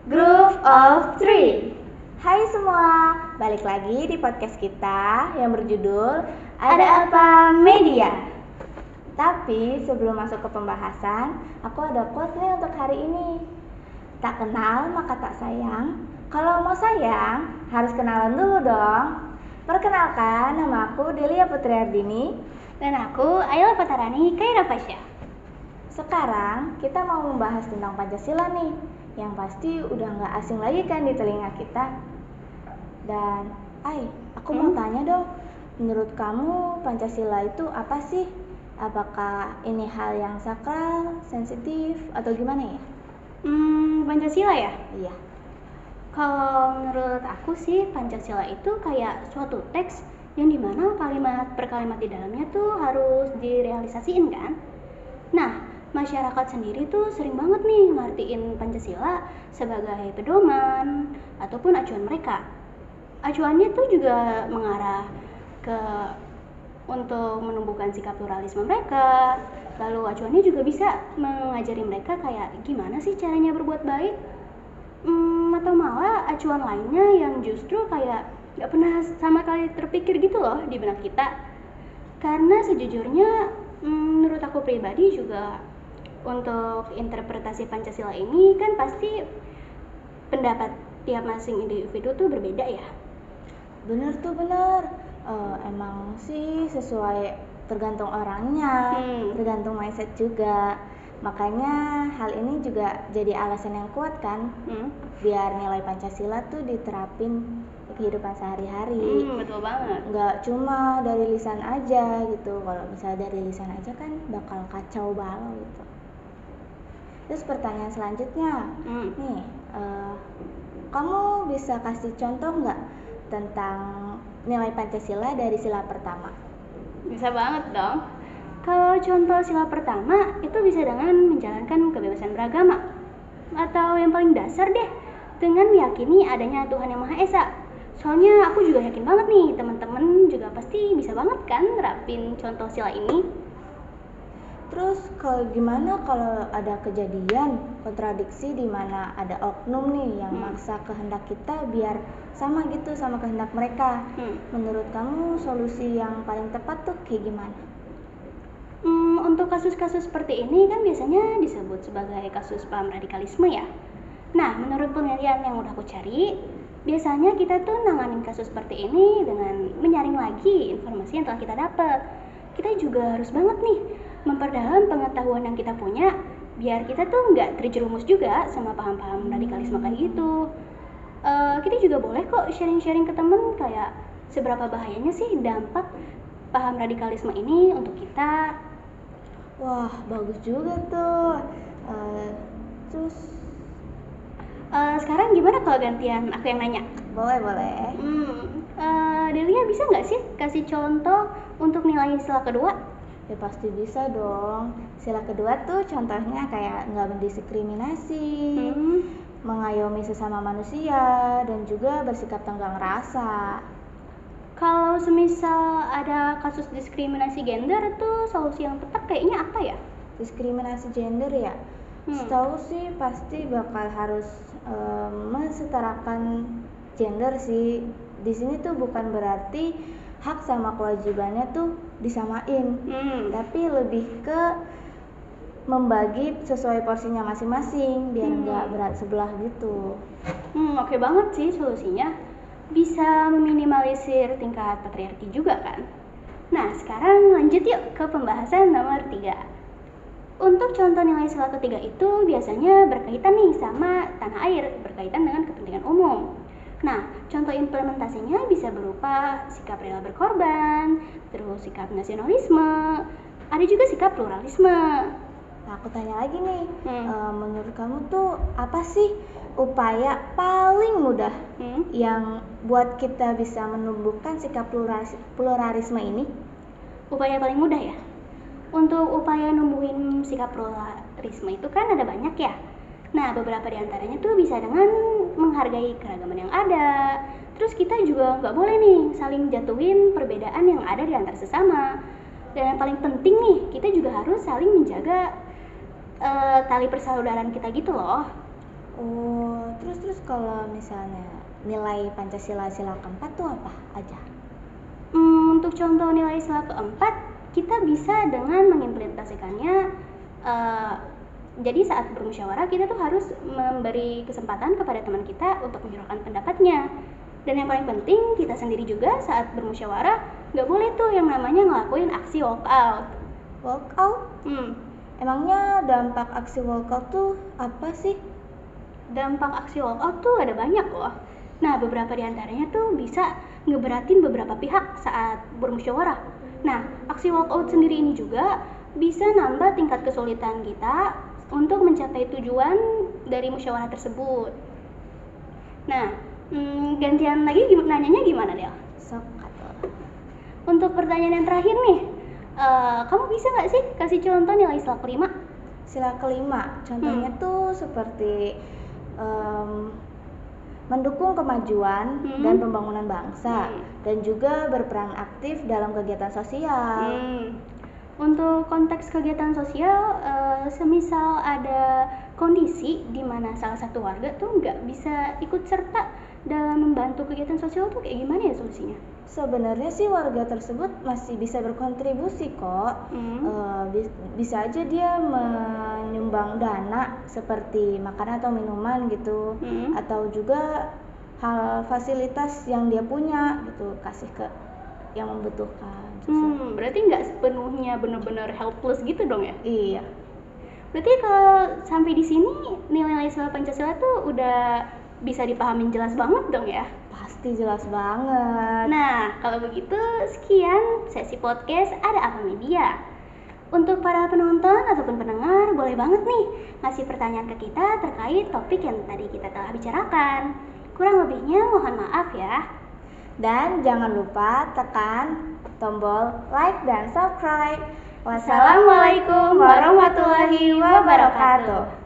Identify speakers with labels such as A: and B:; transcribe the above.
A: Group of Three. Hai semua, balik lagi di podcast kita yang berjudul Ada Apa Media. Tapi sebelum masuk ke pembahasan, aku ada quote nih untuk hari ini. Tak kenal maka tak sayang. Kalau mau sayang, harus kenalan dulu dong. Perkenalkan, nama aku Delia Putriardini.
B: Dan aku Ayla Patarani Kaira Fasya.
A: Sekarang kita mau membahas tentang Pancasila nih, yang pasti udah gak asing lagi kan di telinga kita. Dan, aku mau tanya dong, menurut kamu Pancasila itu apa sih? Apakah ini hal yang sakral, sensitif, atau gimana ya?
B: Pancasila ya?
A: Iya.
B: Kalau menurut aku sih Pancasila itu kayak suatu teks yang dimana kalimat per kalimat di dalamnya tuh harus direalisasiin kan? Nah, masyarakat sendiri tuh sering banget nih ngartiin Pancasila sebagai pedoman ataupun acuan mereka. Acuannya tuh juga mengarah ke untuk menumbuhkan sikap pluralisme mereka. Lalu acuannya juga bisa mengajari mereka kayak gimana sih caranya berbuat baik. Atau malah acuan lainnya yang justru kayak gak pernah sama kali terpikir gitu loh di benak kita. Karena sejujurnya menurut aku pribadi juga untuk interpretasi Pancasila ini kan pasti pendapat tiap masing individu tuh berbeda ya.
A: Bener. Emang sih sesuai tergantung orangnya, tergantung mindset juga. Makanya hal ini juga jadi alasan yang kuat kan, biar nilai Pancasila tuh diterapin di kehidupan sehari-hari.
B: Betul banget.
A: Nggak cuma dari lisan aja gitu. Kalau misalnya dari lisan aja kan bakal kacau balau gitu. Terus pertanyaan selanjutnya, nih, kamu bisa kasih contoh nggak tentang nilai Pancasila dari sila pertama?
B: Bisa banget dong. Kalau contoh sila pertama itu bisa dengan menjalankan kebebasan beragama, atau yang paling dasar deh, dengan meyakini adanya Tuhan Yang Maha Esa. Soalnya aku juga yakin banget nih, teman-teman juga pasti bisa banget kan nerapin contoh sila ini.
A: Terus gimana kalau ada kejadian kontradiksi di mana ada oknum nih yang maksa kehendak kita biar sama gitu sama kehendak mereka? Menurut kamu solusi yang paling tepat tuh kayak gimana?
B: Untuk kasus-kasus seperti ini kan biasanya disebut sebagai kasus paham radikalisme ya. Nah, menurut penelitian yang udah aku cari, biasanya kita tuh nanganin kasus seperti ini dengan menyaring lagi informasi yang telah kita dapat. Kita juga harus banget nih memperdalam pengetahuan yang kita punya biar kita tuh nggak terjerumus juga sama paham-paham radikalisme kayak gitu. Kita juga boleh kok sharing-sharing ke temen kayak seberapa bahayanya sih dampak paham radikalisme ini untuk kita.
A: Wah, bagus juga tuh. Terus
B: sekarang gimana kalau gantian aku yang nanya?
A: Boleh.
B: Delia bisa nggak sih kasih contoh untuk nilai sila kedua?
A: Ya pasti bisa dong. Sila kedua tuh contohnya kayak nggak mendiskriminasi, mengayomi sesama manusia, dan juga bersikap tenggang rasa.
B: Kalau semisal ada kasus diskriminasi gender tuh solusi yang tepat kayaknya apa ya?
A: Diskriminasi gender ya? Setahu sih pasti bakal harus mensetarakan gender sih. Di sini tuh bukan berarti hak sama kewajibannya tuh disamain, tapi lebih ke membagi sesuai porsinya masing-masing biar nggak berat sebelah gitu.
B: Oke banget sih solusinya, bisa meminimalisir tingkat patriarki juga kan. Nah, sekarang lanjut yuk ke pembahasan nomor 3. Untuk contoh nilai sila ketiga itu biasanya berkaitan nih sama tanah air, berkaitan dengan kepentingan umum. Nah, contoh implementasinya bisa berupa sikap rela berkorban, terus sikap nasionalisme, ada juga sikap pluralisme.
A: Nah, aku tanya lagi nih, menurut kamu tuh apa sih upaya paling mudah yang buat kita bisa menumbuhkan sikap pluralisme ini?
B: Upaya paling mudah ya? Untuk upaya numbuhin sikap pluralisme itu kan ada banyak ya. Nah, beberapa di antaranya tuh bisa dengan menghargai keragaman yang ada. Terus kita juga nggak boleh nih saling jatuhin perbedaan yang ada di antar sesama. Dan yang paling penting nih, kita juga harus saling menjaga tali persaudaraan kita gitu loh.
A: Oh, terus kalau misalnya nilai Pancasila sila keempat tuh apa aja?
B: Untuk contoh nilai sila keempat, kita bisa dengan mengimplementasikannya. Jadi saat bermusyawarah kita tuh harus memberi kesempatan kepada teman kita untuk menyuarakan pendapatnya. Dan yang paling penting, kita sendiri juga saat bermusyawarah nggak boleh tuh yang namanya ngelakuin aksi walkout.
A: Walkout? Emangnya dampak aksi walkout tuh apa sih?
B: Dampak aksi walkout tuh ada banyak loh. Nah, beberapa diantaranya tuh bisa ngeberatin beberapa pihak saat bermusyawarah. Nah, aksi walkout sendiri ini juga bisa nambah tingkat kesulitan kita untuk mencapai tujuan dari musyawarah tersebut. Nah, gantian lagi nanyanya gimana, Del?
A: Sok atau
B: Untuk pertanyaan yang terakhir nih, kamu bisa nggak sih kasih contoh nilai sila kelima?
A: sila kelima, contohnya tuh seperti mendukung kemajuan dan pembangunan bangsa dan juga berperan aktif dalam kegiatan sosial.
B: Untuk konteks kegiatan sosial, semisal ada kondisi di mana salah satu warga tuh nggak bisa ikut serta dalam membantu kegiatan sosial tuh kayak gimana ya solusinya?
A: Sebenarnya sih warga tersebut masih bisa berkontribusi kok. Bisa aja dia menyumbang dana seperti makanan atau minuman gitu, atau juga hal fasilitas yang dia punya gitu, kasih ke yang membutuhkan.
B: Berarti nggak sepenuhnya benar-benar helpless gitu dong ya?
A: Iya.
B: Berarti kalau sampai di sini nilai-nilai sila Pancasila tuh udah bisa dipahamin jelas banget dong ya?
A: Pasti jelas banget.
B: Nah, kalau begitu sekian sesi podcast Ada Apa Media. Untuk para penonton ataupun pendengar, boleh banget nih ngasih pertanyaan ke kita terkait topik yang tadi kita telah bicarakan. Kurang lebihnya mohon maaf ya.
A: Dan jangan lupa tekan tombol like dan subscribe.
B: Wassalamualaikum warahmatullahi wabarakatuh.